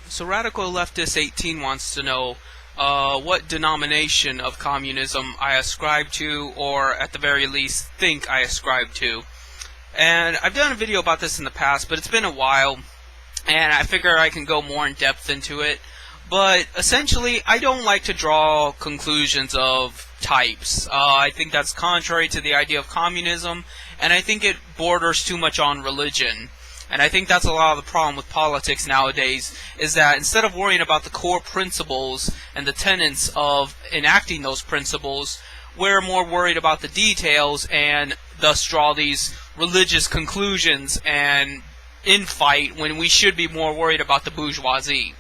So Radical Leftist 18 wants to know what denomination of communism I ascribe to, or at the very least think I ascribe to. And I've done a video about this in the past, but it's been a while, and I figure I can go more in depth into it. But essentially, I don't like to draw conclusions of types. I think that's contrary to the idea of communism, and I think it borders too much on religion. And I think that's a lot of the problem with politics nowadays, is that instead of worrying about the core principles and the tenets of enacting those principles, we're more worried about the details and thus draw these religious conclusions and infight when we should be more worried about the bourgeoisie.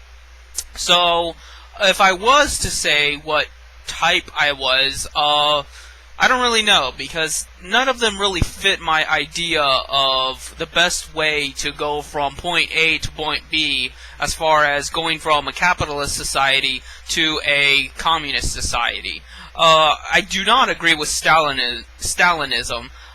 So, if I was to say what type I was, I don't really know, because none of them really fit my idea of the best way to go from point A to point B as far as going from a capitalist society to a communist society. I do not agree with Stalinism.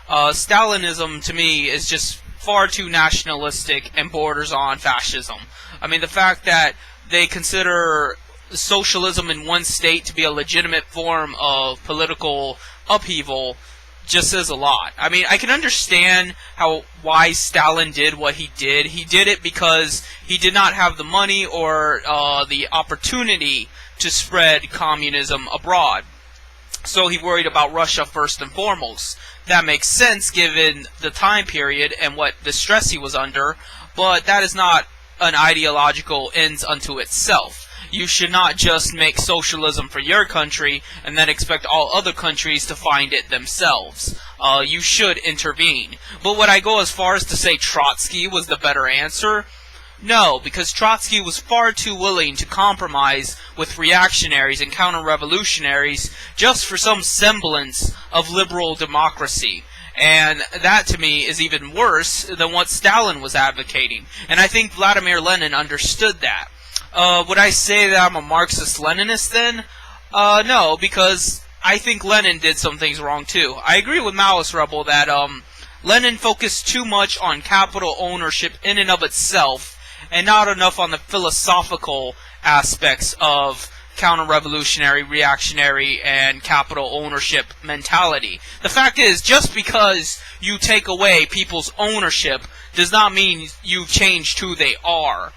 Stalinism, to me, is just far too nationalistic and borders on fascism. I mean, the fact that they consider socialism in one state to be a legitimate form of political upheaval just says a lot. I mean, I can understand why Stalin did what he did. He did it because he did not have the money or the opportunity to spread communism abroad. So he worried about Russia first and foremost. That makes sense given the time period and what the stress he was under, but that is not an ideological ends unto itself. You should not just make socialism for your country and then expect all other countries to find it themselves. You should intervene. But would I go as far as to say Trotsky was the better answer? No, because Trotsky was far too willing to compromise with reactionaries and counter-revolutionaries just for some semblance of liberal democracy. And that, to me, is even worse than what Stalin was advocating. And I think Vladimir Lenin understood that. Would I say that I'm a Marxist-Leninist then? No, because I think Lenin did some things wrong too. I agree with Maoist Rebel that Lenin focused too much on capital ownership in and of itself, and not enough on the philosophical aspects of counter-revolutionary, reactionary, and capital ownership mentality. The fact is, just because you take away people's ownership does not mean you've changed who they are.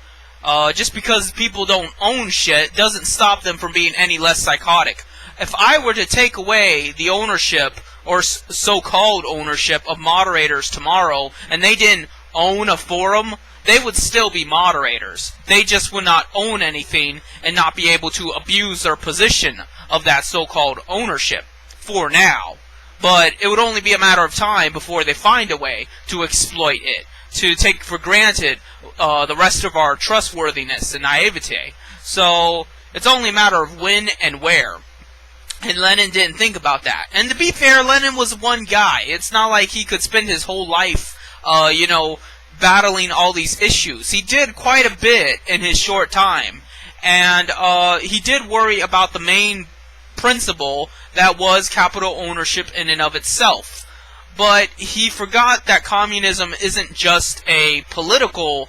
Just because people don't own shit doesn't stop them from being any less psychotic. If I were to take away the ownership, or so-called ownership, of moderators tomorrow, and they didn't own a forum, they would still be moderators. They just would not own anything and not be able to abuse their position of that so-called ownership for now. But it would only be a matter of time before they find a way to exploit it, to take for granted the rest of our trustworthiness and naivete. So it's only a matter of when and where. And Lenin didn't think about that. And to be fair, Lenin was one guy. It's not like he could spend his whole life, battling all these issues. He did quite a bit in his short time. And he did worry about the main principle that was capital ownership in and of itself. But he forgot that communism isn't just a political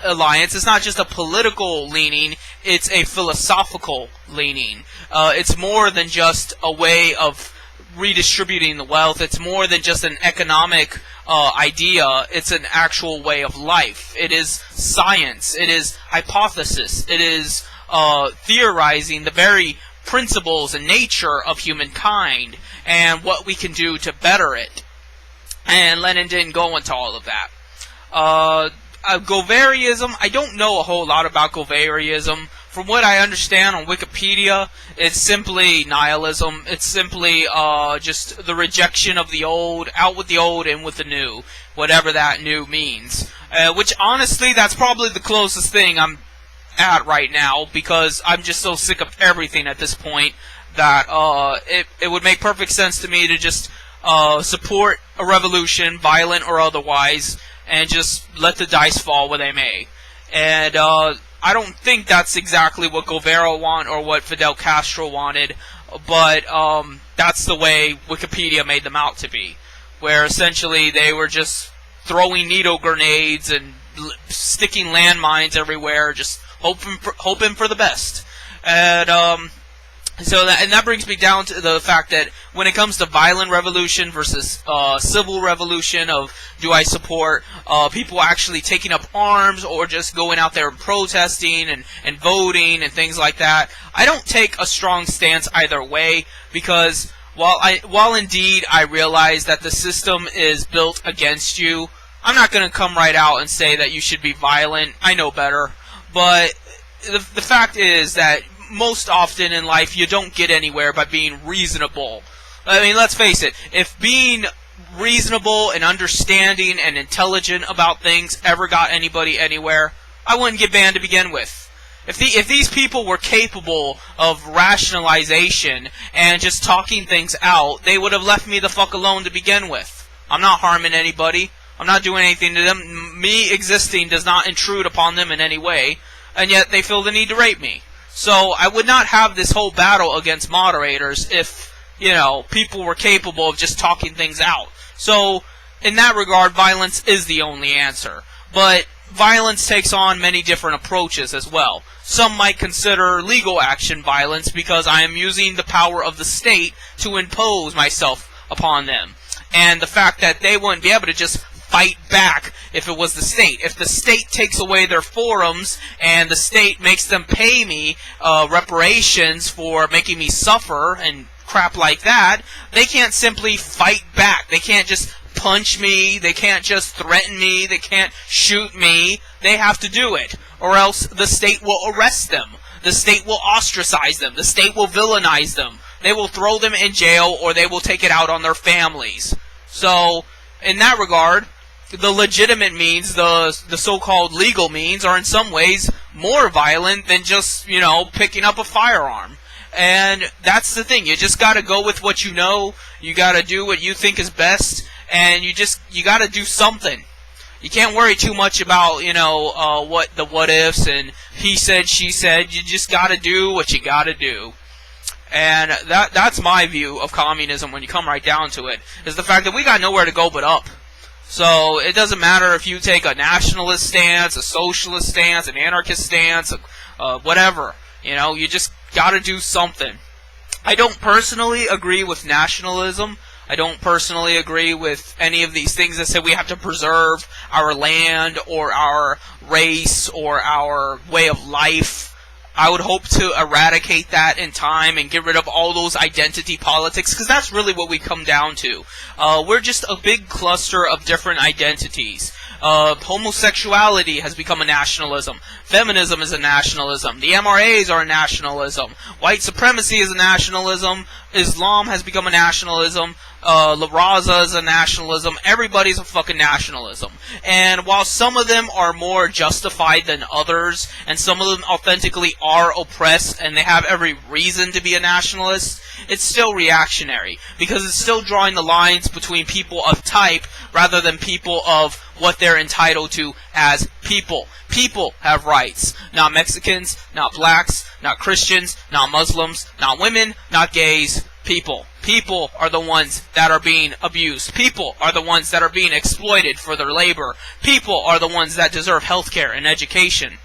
alliance. It's not just a political leaning. It's a philosophical leaning. It's more than just a way of redistributing the wealth. It's more than just an economic idea. It's an actual way of life. It is science. It is hypothesis. It is theorizing the very principles and nature of humankind and what we can do to better it. And Lenin didn't go into all of that. Govaryism, I don't know a whole lot about Govaryism. From what I understand on Wikipedia, it's simply nihilism. It's simply just the rejection of the old, out with the old, in with the new, whatever that new means. Which, honestly, that's probably the closest thing I'm at right now, because I'm just so sick of everything at this point that it would make perfect sense to me to just support a revolution, violent or otherwise, and just let the dice fall where they may. And I don't think that's exactly what Guevara wanted or what Fidel Castro wanted, but that's the way Wikipedia made them out to be, where essentially they were just throwing needle grenades and sticking landmines everywhere, just hoping for the best. And that brings me down to the fact that when it comes to violent revolution versus civil revolution, do I support people actually taking up arms or just going out there and protesting and voting and things like that, I don't take a strong stance either way, because while indeed I realize that the system is built against you, I'm not going to come right out and say that you should be violent. I know better. But the fact is that most often in life you don't get anywhere by being reasonable. I mean, let's face it, if being reasonable and understanding and intelligent about things ever got anybody anywhere, I wouldn't get banned to begin with. If these people were capable of rationalization and just talking things out, they would have left me the fuck alone to begin with. I'm not harming anybody. I'm not doing anything to them. Me existing does not intrude upon them in any way, and yet they feel the need to rape me. So I would not have this whole battle against moderators if, people were capable of just talking things out. So, in that regard, violence is the only answer. But violence takes on many different approaches as well. Some might consider legal action violence because I am using the power of the state to impose myself upon them. And the fact that they wouldn't be able to just fight back if it was the state. If the state takes away their forums and the state makes them pay me reparations for making me suffer and crap like that, they can't simply fight back. They can't just punch me. They can't just threaten me. They can't shoot me. They have to do it, or else the state will arrest them. The state will ostracize them. The state will villainize them. They will throw them in jail, or they will take it out on their families. So, in that regard, the legitimate means, the so-called legal means, are in some ways more violent than just, picking up a firearm. And that's the thing. You just gotta go with what you know. You gotta do what you think is best. And you gotta do something. You can't worry too much about, what ifs and he said, she said. You just gotta do what you gotta do. And that's my view of communism when you come right down to it, is the fact that we got nowhere to go but up. So it doesn't matter if you take a nationalist stance, a socialist stance, an anarchist stance, whatever. You just gotta do something. I don't personally agree with nationalism. I don't personally agree with any of these things that say we have to preserve our land or our race or our way of life. I would hope to eradicate that in time and get rid of all those identity politics, because that's really what we come down to. We're just a big cluster of different identities. Homosexuality has become a nationalism. Feminism is a nationalism. The MRAs are a nationalism. White supremacy is a nationalism. Islam has become a nationalism. La Raza is a nationalism. Everybody's a fucking nationalism. And while some of them are more justified than others, and some of them authentically are oppressed, and they have every reason to be a nationalist, it's still reactionary, because it's still drawing the lines between people of type rather than people of what they're entitled to as people. People have rights. Not Mexicans, not blacks, not Christians, not Muslims, not women, not gays. People. People are the ones that are being abused. People are the ones that are being exploited for their labor. People are the ones that deserve healthcare and education.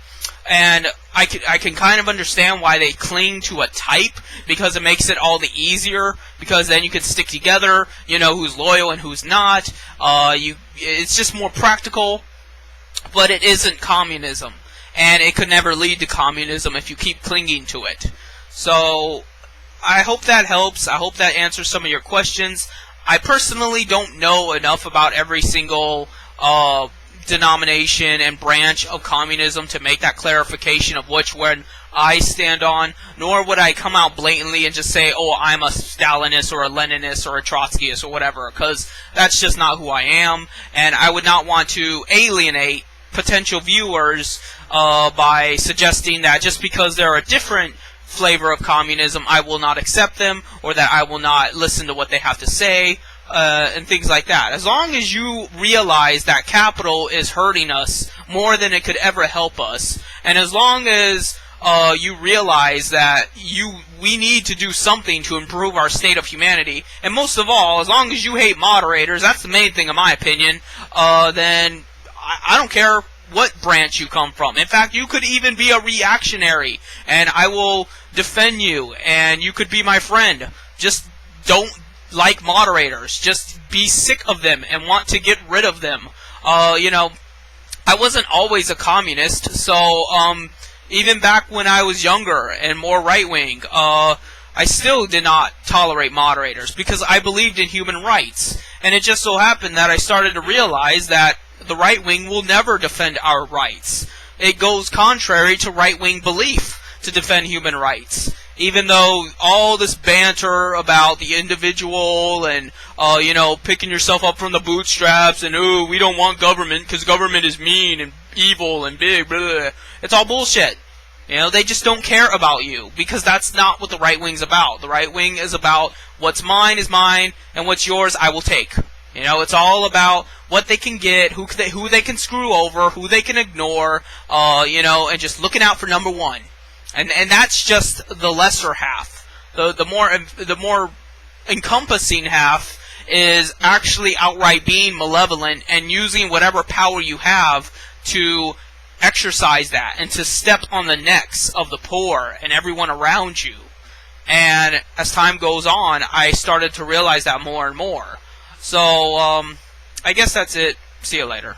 And I can kind of understand why they cling to a type, because it makes it all the easier, because then you can stick together, who's loyal and who's not. It's just more practical, but it isn't communism. And it could never lead to communism if you keep clinging to it. So I hope that helps. I hope that answers some of your questions. I personally don't know enough about every single denomination and branch of communism to make that clarification of which one I stand on, nor would I come out blatantly and just say, oh, I'm a Stalinist or a Leninist or a Trotskyist or whatever, because that's just not who I am, and I would not want to alienate potential viewers by suggesting that just because they're a different flavor of communism, I will not accept them, or that I will not listen to what they have to say, and things like that. As long as you realize that capital is hurting us more than it could ever help us, and as long as you realize that we need to do something to improve our state of humanity, and most of all, as long as you hate moderators, that's the main thing in my opinion, then I don't care what branch you come from. In fact, you could even be a reactionary, and I will defend you, and you could be my friend. Just don't like moderators. Just be sick of them and want to get rid of them. You know, I wasn't always a communist, so even back when I was younger and more right-wing, I still did not tolerate moderators because I believed in human rights. And it just so happened that I started to realize that the right wing will never defend our rights. It goes contrary to right-wing belief to defend human rights. Even though all this banter about the individual and, you know, picking yourself up from the bootstraps and, ooh, we don't want government because government is mean and evil and big, blah, blah, blah. It's all bullshit. You know, they just don't care about you because that's not what the right wing's about. The right wing is about what's mine is mine and what's yours I will take. You know, it's all about what they can get, who they can screw over, who they can ignore, you know, and just looking out for number one. And that's just the lesser half. The more encompassing half is actually outright being malevolent and using whatever power you have to exercise that and to step on the necks of the poor and everyone around you. And as time goes on, I started to realize that more and more. So, I guess that's it. See you later.